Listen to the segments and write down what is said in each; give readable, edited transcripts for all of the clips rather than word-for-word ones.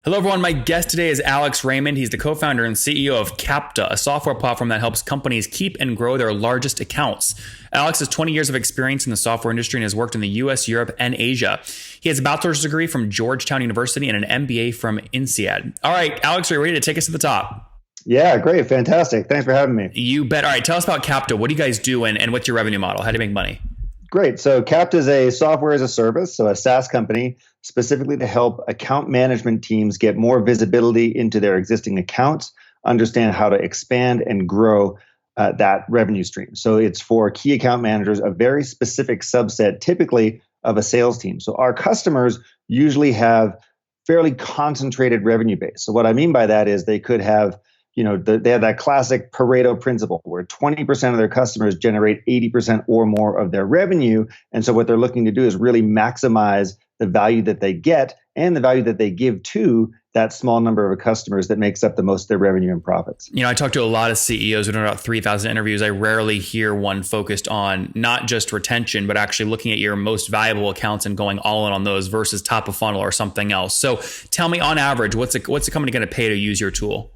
Hello, everyone. My guest today is Alex Raymond. He's the co-founder and CEO of Kapta, a software platform that helps companies keep and grow their largest accounts. Alex has 20 years of experience in the software industry and has worked in the US, Europe, and Asia. He has a bachelor's degree from Georgetown University and an MBA from INSEAD. All right, Alex, are you ready to take us to the top? Yeah, great. Fantastic. Thanks for having me. You bet. All right, tell us about Kapta. What do you guys do and what's your revenue model? How do you make money? Great. So Kapta is a software as a service, so a SaaS company specifically to help account management teams get more visibility into their existing accounts, understand how to expand and grow that revenue stream. So it's for key account managers, a very specific subset, typically of a sales team. So our customers usually have fairly concentrated revenue base. So what I mean by that is they could have they have that classic Pareto principle where 20% of their customers generate 80% or more of their revenue. And so what they're looking to do is really maximize the value that they get and the value that they give to that small number of customers that makes up the most of their revenue and profits. I talk to a lot of CEOs who do about 3,000 interviews. I rarely hear one focused on not just retention, but actually looking at your most valuable accounts and going all in on those versus top of funnel or something else. So tell me, on average, what's a company going to pay to use your tool?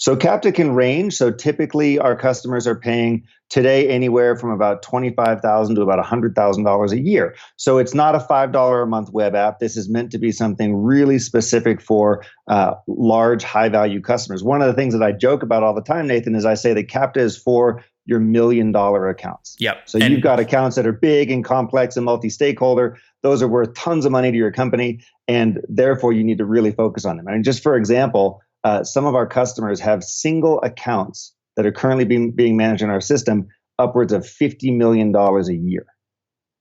So Kapta can range. So typically our customers are paying today anywhere from about $25,000 to about $100,000 a year. So it's not a $5 a month web app. This is meant to be something really specific for large, high value customers. One of the things that I joke about all the time, Nathan, is I say that Kapta is for your $1 million accounts. Yep. So you've got accounts that are big and complex and multi-stakeholder. Those are worth tons of money to your company, and therefore you need to really focus on them. I mean, just for example, some of our customers have single accounts that are currently being managed in our system upwards of $50 million a year.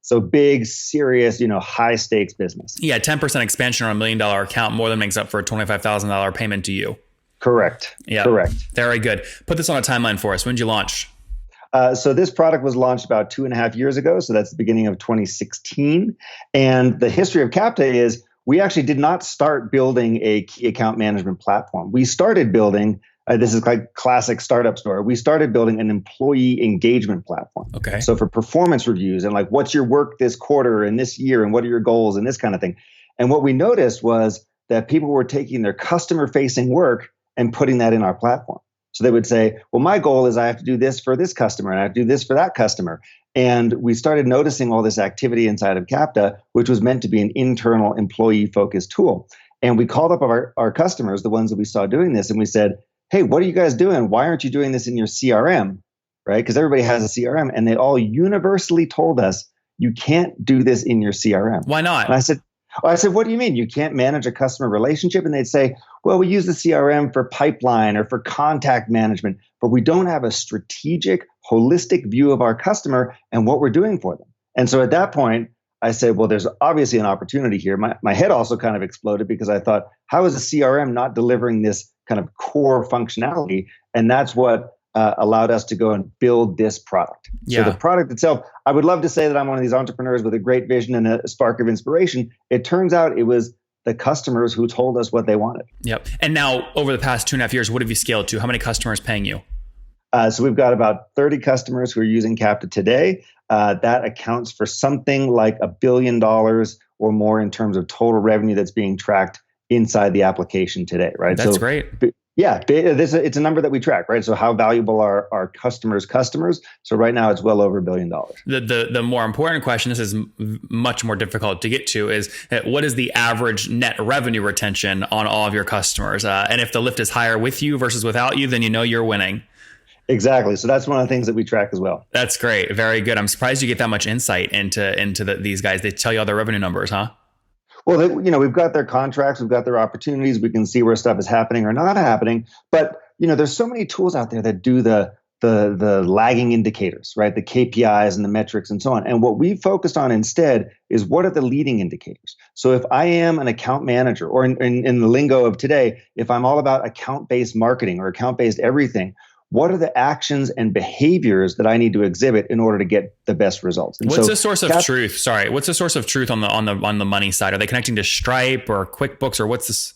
So big, serious, high stakes business. Yeah, 10% expansion on $1 million account more than makes up for a $25,000 payment to you. Correct. Yeah. Correct. Very good. Put this on a timeline for us. When did you launch? So this product was launched about 2.5 years ago. So that's the beginning of 2016. And the history of Kapta is we actually did not start building a key account management platform. We started building, this is like classic startup story. We started building an employee engagement platform. Okay. So for performance reviews and like, what's your work this quarter and this year and what are your goals and this kind of thing. And what we noticed was that people were taking their customer facing work and putting that in our platform. So they would say, well, my goal is I have to do this for this customer and I have to do this for that customer. And we started noticing all this activity inside of Kapta, which was meant to be an internal employee-focused tool. And we called up our customers, the ones that we saw doing this, and we said, hey, what are you guys doing? Why aren't you doing this in your CRM? Right? Because everybody has a CRM. And they all universally told us, you can't do this in your CRM. Why not? And I said, what do you mean? You can't manage a customer relationship? And they'd say, well, we use the CRM for pipeline or for contact management, but we don't have a strategic, holistic view of our customer and what we're doing for them. And so at that point, I said, well, there's obviously an opportunity here. My head also kind of exploded because I thought, how is a CRM not delivering this kind of core functionality? And that's what allowed us to go and build this product. Yeah. So the product itself, I would love to say that I'm one of these entrepreneurs with a great vision and a spark of inspiration. It turns out it was the customers who told us what they wanted. Yep. And now over the past 2.5 years, what have you scaled to? How many customers paying you? So we've got about 30 customers who are using Kapta today. That accounts for something like $1 billion or more in terms of total revenue that's being tracked inside the application today, right? That's great. Yeah, it's a number that we track, right? So how valuable are our customers? So right now it's well over $1 billion. The more important question, this is much more difficult to get to, is what is the average net revenue retention on all of your customers? And if the lift is higher with you versus without you, then you know you're winning. Exactly. So that's one of the things that we track as well. That's great. Very good. I'm surprised you get that much insight into these guys. They tell you all their revenue numbers, huh? Well, we've got their contracts, we've got their opportunities. We can see where stuff is happening or not happening. But there's so many tools out there that do the lagging indicators, right? The KPIs and the metrics and so on. And what we focused on instead is what are the leading indicators? So if I am an account manager, or in the lingo of today, if I'm all about account-based marketing or account-based everything, what are the actions and behaviors that I need to exhibit in order to get the best results? And what's the source of truth? Sorry, what's the source of truth on the money side? Are they connecting to Stripe or QuickBooks, or what's this?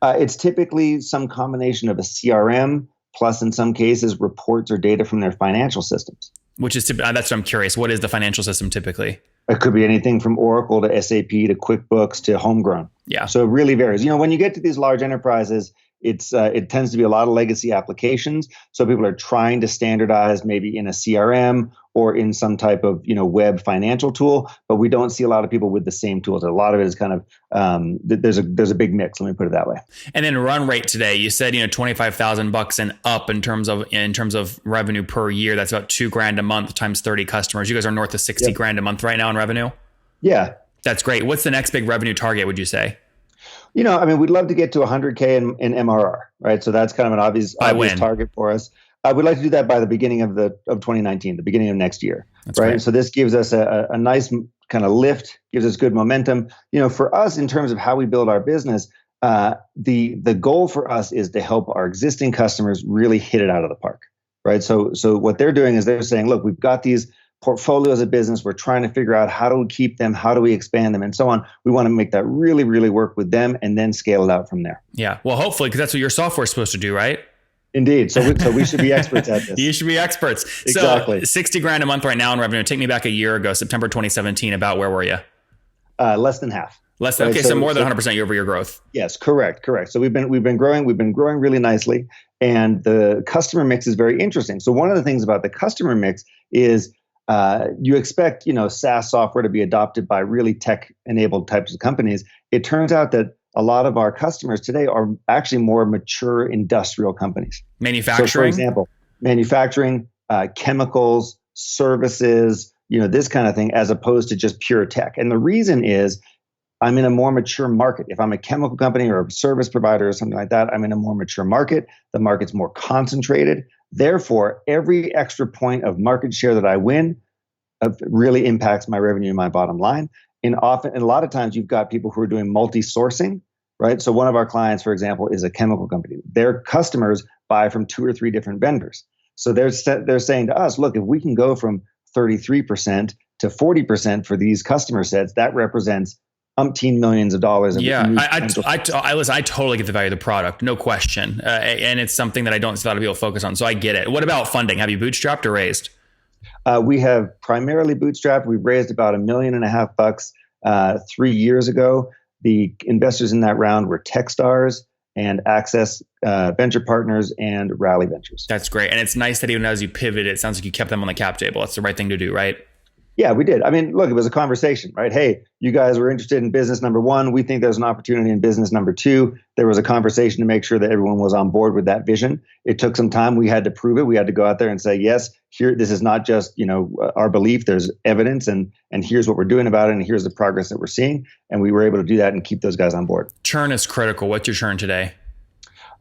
It's typically some combination of a CRM plus, in some cases, reports or data from their financial systems. Which is that's what I'm curious. What is the financial system typically? It could be anything from Oracle to SAP to QuickBooks to homegrown. Yeah. So it really varies. When you get to these large enterprises, it tends to be a lot of legacy applications. So people are trying to standardize maybe in a CRM or in some type of web financial tool, but we don't see a lot of people with the same tools. A lot of it is kind of there's a big mix. Let me put it that way. And then run rate today, you said $25,000 and up in terms of revenue per year. That's about $2,000 a month times 30 customers. You guys are north of 60 grand a month right now in revenue. Yeah, that's great. What's the next big revenue target, would you say? We'd love to get to 100K in MRR, right? So that's kind of an obvious target for us. We'd like to do that by the beginning of 2019, the beginning of next year, that's right? Great. So this gives us a nice kind of lift, gives us good momentum. For us, in terms of how we build our business, the goal for us is to help our existing customers really hit it out of the park, right? So what they're doing is they're saying, look, we've got these portfolios of business. We're trying to figure out how do we keep them, how do we expand them, and so on. We want to make that really, really work with them and then scale it out from there. Yeah. Well, hopefully, because that's what your software is supposed to do, right? Indeed. So we should be experts at this. You should be experts. Exactly. So 60 grand a month right now in revenue. Take me back a year ago, September 2017. About where were you? Less than half. Less than, okay, so more than 100% year-over-year growth. Yes, correct. So we've been growing really nicely, and the customer mix is very interesting. So one of the things about the customer mix is you expect SaaS software to be adopted by really tech-enabled types of companies. It turns out that a lot of our customers today are actually more mature industrial companies. Manufacturing? So for example, manufacturing, chemicals, services, this kind of thing, as opposed to just pure tech. And the reason is I'm in a more mature market. If I'm a chemical company or a service provider or something like that, I'm in a more mature market. The market's more concentrated. Therefore, every extra point of market share that I win really impacts my revenue and my bottom line. And a lot of times you've got people who are doing multi-sourcing, right? So one of our clients, for example, is a chemical company. Their customers buy from 2 or 3 different vendors. So they're saying to us, look, if we can go from 33% to 40% for these customer sets, that represents umpteen millions of dollars. I totally get the value of the product, no question. And it's something that I don't see a lot of people focus on. So I get it. What about funding? Have you bootstrapped or raised? We have primarily bootstrapped. We've raised about $1.5 million 3 years ago. The investors in that round were Techstars and Access Venture Partners and Rally Ventures. That's great. And it's nice that even as you pivot, it sounds like you kept them on the cap table. That's the right thing to do, right? Yeah, we did. I mean, look, it was a conversation, right? Hey, you guys were interested in business number 1. We think there's an opportunity in business number 2. There was a conversation to make sure that everyone was on board with that vision. It took some time. We had to prove it. We had to go out there and say, yes, this is not just, our belief. There's evidence and here's what we're doing about it. And here's the progress that we're seeing. And we were able to do that and keep those guys on board. Churn is critical. What's your churn today?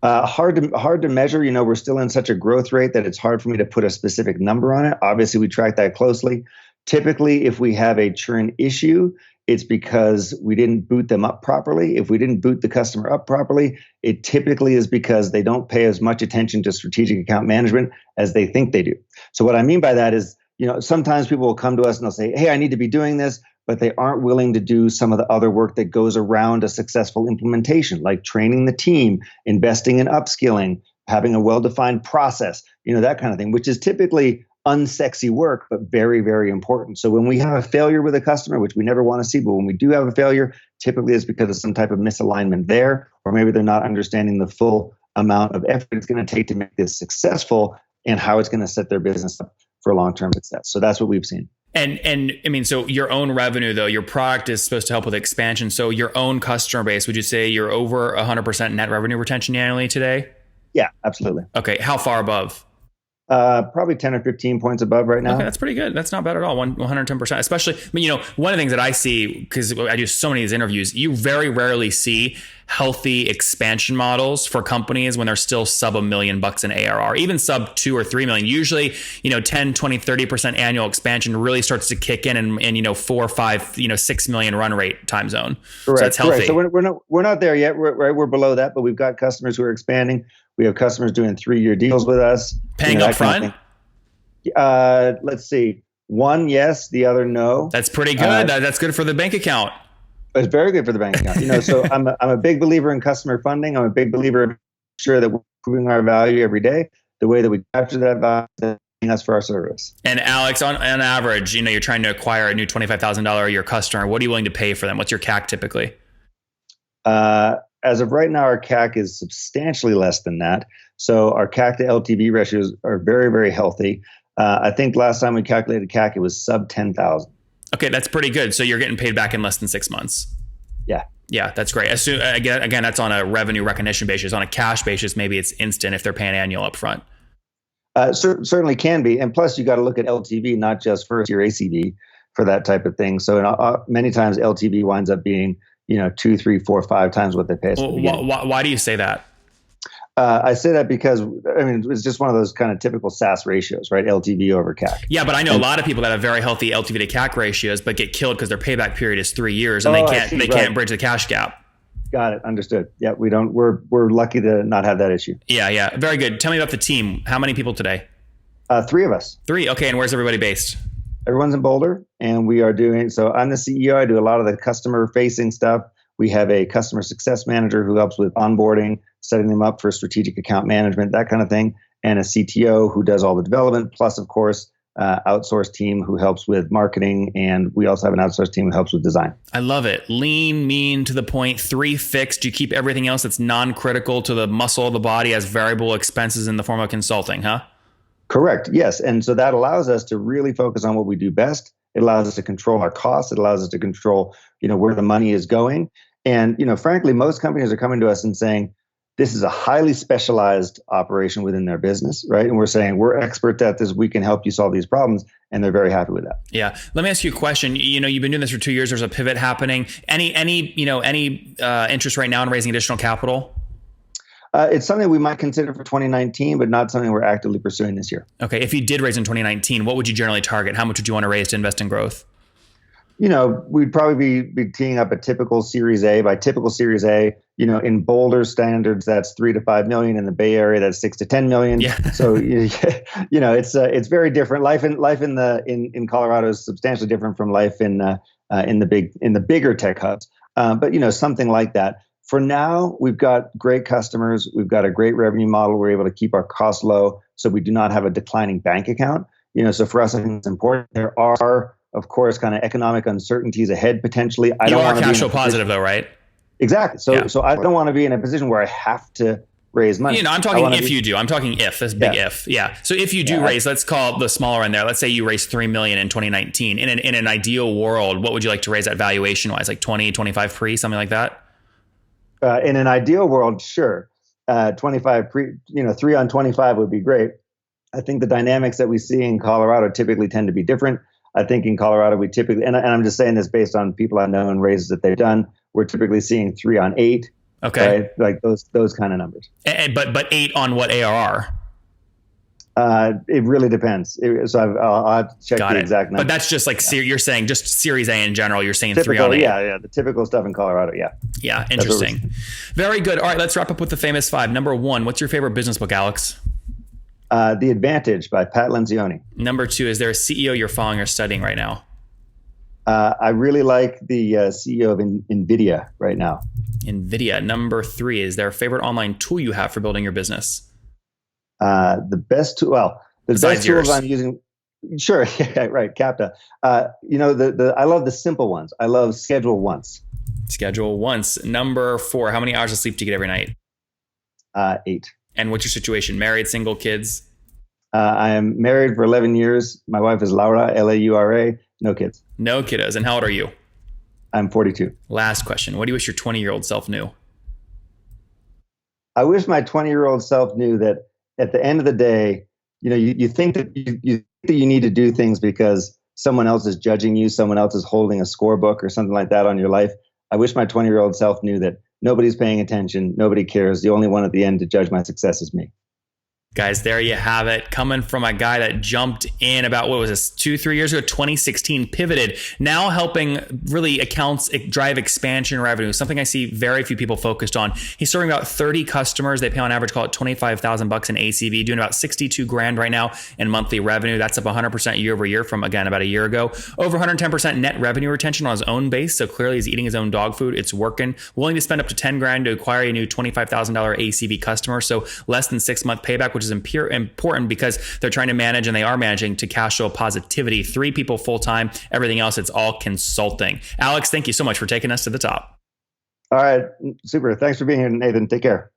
Hard to measure. We're still in such a growth rate that it's hard for me to put a specific number on it. Obviously, we track that closely. Typically, if we have a churn issue, it's because we didn't boot them up properly. If we didn't boot the customer up properly, it typically is because they don't pay as much attention to strategic account management as they think they do. So what I mean by that is, sometimes people will come to us and they'll say, hey, I need to be doing this, but they aren't willing to do some of the other work that goes around a successful implementation, like training the team, investing in upskilling, having a well-defined process, that kind of thing, which is typically unsexy work, but very, very important. So when we have a failure with a customer, which we never want to see, but when we do have a failure, typically it's because of some type of misalignment there, or maybe they're not understanding the full amount of effort it's going to take to make this successful and how it's going to set their business up for long-term success. So that's what we've seen. And I mean, so your own revenue, though, your product is supposed to help with expansion. So your own customer base, would you say you're over 100% net revenue retention annually today? Yeah, absolutely. Okay. How far above? Probably 10 or 15 points above right now. Okay, that's pretty good. That's not bad at all. 110%. Especially, one of the things that I see, because I do so many of these interviews, you very rarely see healthy expansion models for companies when they're still sub $1 million in ARR, even sub 2 or 3 million. Usually, 10, 20, 30% annual expansion really starts to kick in 4, 5, 6 million run rate time zone. Correct. So that's healthy. Correct. So we're not there yet. We're below that, but we've got customers who are expanding. We have customers doing 3-year deals with us. Paying up front? Let's see. One, yes. The other, no. That's pretty good. That's good for the bank account. It's very good for the bank account. So I'm a big believer in customer funding. I'm a big believer in sure that we're proving our value every day. The way that we capture that value us for our service. And Alex, on average, you're trying to acquire a new $25,000 a year customer. What are you willing to pay for them? What's your CAC typically? As of right now, our CAC is substantially less than that. So our CAC to LTV ratios are very, very healthy. I think last time we calculated CAC, it was sub 10,000. Okay, that's pretty good. So you're getting paid back in less than 6 months. Yeah. Yeah, that's great. Again, that's on a revenue recognition basis. On a cash basis, maybe it's instant if they're paying annual upfront. Certainly can be. And plus, you got to look at LTV, not just first year ACV for that type of thing. So many times LTV winds up being 2, 3, 4, 5 times what they pay us. Why do you say that? I say that because it's just one of those kind of typical SaaS ratios, right? LTV over CAC. Yeah, but I know a lot of people that have very healthy LTV to CAC ratios, but get killed because their payback period is 3 years and they can't bridge the cash gap. Got it. Understood. Yeah, we don't. We're lucky to not have that issue. Yeah. Very good. Tell me about the team. How many people today? 3 of us. 3. Okay, and where's everybody based? Everyone's in Boulder, and we are doing. So I'm the CEO. I do a lot of the customer facing stuff. We have a customer success manager who helps with onboarding, setting them up for strategic account management, that kind of thing, and a CTO who does all the development, plus, of course, outsourced team who helps with marketing. And we also have an outsourced team who helps with design. I love it. Lean, mean, to the point, 3 fixed. You keep everything else that's non-critical to the muscle of the body as variable expenses in the form of consulting, huh? Correct. Yes. And so that allows us to really focus on what we do best. It allows us to control our costs. It allows us to control, where the money is going. And, frankly, most companies are coming to us and saying, this is a highly specialized operation within their business, right? And we're saying, we're experts at this. We can help you solve these problems. And they're very happy with that. Yeah. Let me ask you a question. You've been doing this for 2 years. There's a pivot happening. Any interest right now in raising additional capital? It's something we might consider for 2019, but not something we're actively pursuing this year. Okay. If you did raise in 2019, what would you generally target? How much would you want to raise to invest in growth? We'd probably be teeing up a typical Series A. By typical Series A, in Boulder standards, that's 3 to 5 million. In the Bay Area, that's 6 to 10 million. Yeah. So it's very different. Life in Colorado is substantially different from life in the bigger tech hubs. But something like that. For now, we've got great customers. We've got a great revenue model. We're able to keep our costs low, so we do not have a declining bank account. So for us, I think it's important. There are, of course, kind of economic uncertainties ahead potentially. I don't want to cash flow positive though, right? Exactly. So I don't want to be in a position where I have to raise money. I'm talking if you do. I'm talking if. This big if. Yeah. So if you do raise, let's call it the smaller end there. Let's say you raise 3 million in 2019. In an ideal world, what would you like to raise that valuation wise? Like 20, 25 pre, something like that? In an ideal world, sure. 25 pre, 3 on 25 would be great. I think the dynamics that we see in Colorado typically tend to be different. I think in Colorado, we typically, and I'm just saying this based on people I know and raises that they've done, we're typically seeing 3 on 8. Okay. Right? Like those kind of numbers. But 8 on what ARR? It really depends. So I'll have to check the exact number. But that's just like, you're saying just Series A in general, you're saying typical, 3 on 8. Yeah. The typical stuff in Colorado. Yeah. Yeah. Interesting. Very good. All right. Let's wrap up with the famous 5. Number 1, what's your favorite business book, Alex? The Advantage by Pat Lencioni. Number 2, is there a CEO you're following or studying right now? I really like the CEO of NVIDIA right now. NVIDIA. Number 3, is there a favorite online tool you have for building your business? The best tool, best tools I'm using. Sure. Yeah, right. Kapta. I love the simple ones. I love Schedule Once. Schedule Once. Number 4, how many hours of sleep do you get every night? 8. And what's your situation? Married, single, kids? I am married for 11 years. My wife is Laura, Laura. No kids. No kiddos. And how old are you? I'm 42. Last question. What do you wish your 20-year-old self knew? I wish my 20-year-old self knew that at the end of the day, you think that you need to do things because someone else is judging you, someone else is holding a scorebook or something like that on your life. I wish my 20-year-old self knew that nobody's paying attention. Nobody cares. The only one at the end to judge my success is me. Guys, there you have it. Coming from a guy that jumped in about, 2-3 years ago, 2016, pivoted, now helping really accounts drive expansion revenue, something I see very few people focused on. He's serving about 30 customers. They pay on average, call it $25,000 in ACV, doing about 62 grand right now in monthly revenue. That's up 100% year over year from, again, about a year ago. Over 110% net revenue retention on his own base. So clearly he's eating his own dog food. It's working. Willing to spend up to 10 grand to acquire a new $25,000 ACV customer. So less than 6-month payback, which which is important because they're trying to manage, and they are managing, to cash flow positivity. 3 people full-time, everything else, it's all consulting. Alex, thank you so much for taking us to the top. All right. Super. Thanks for being here, Nathan. Take care.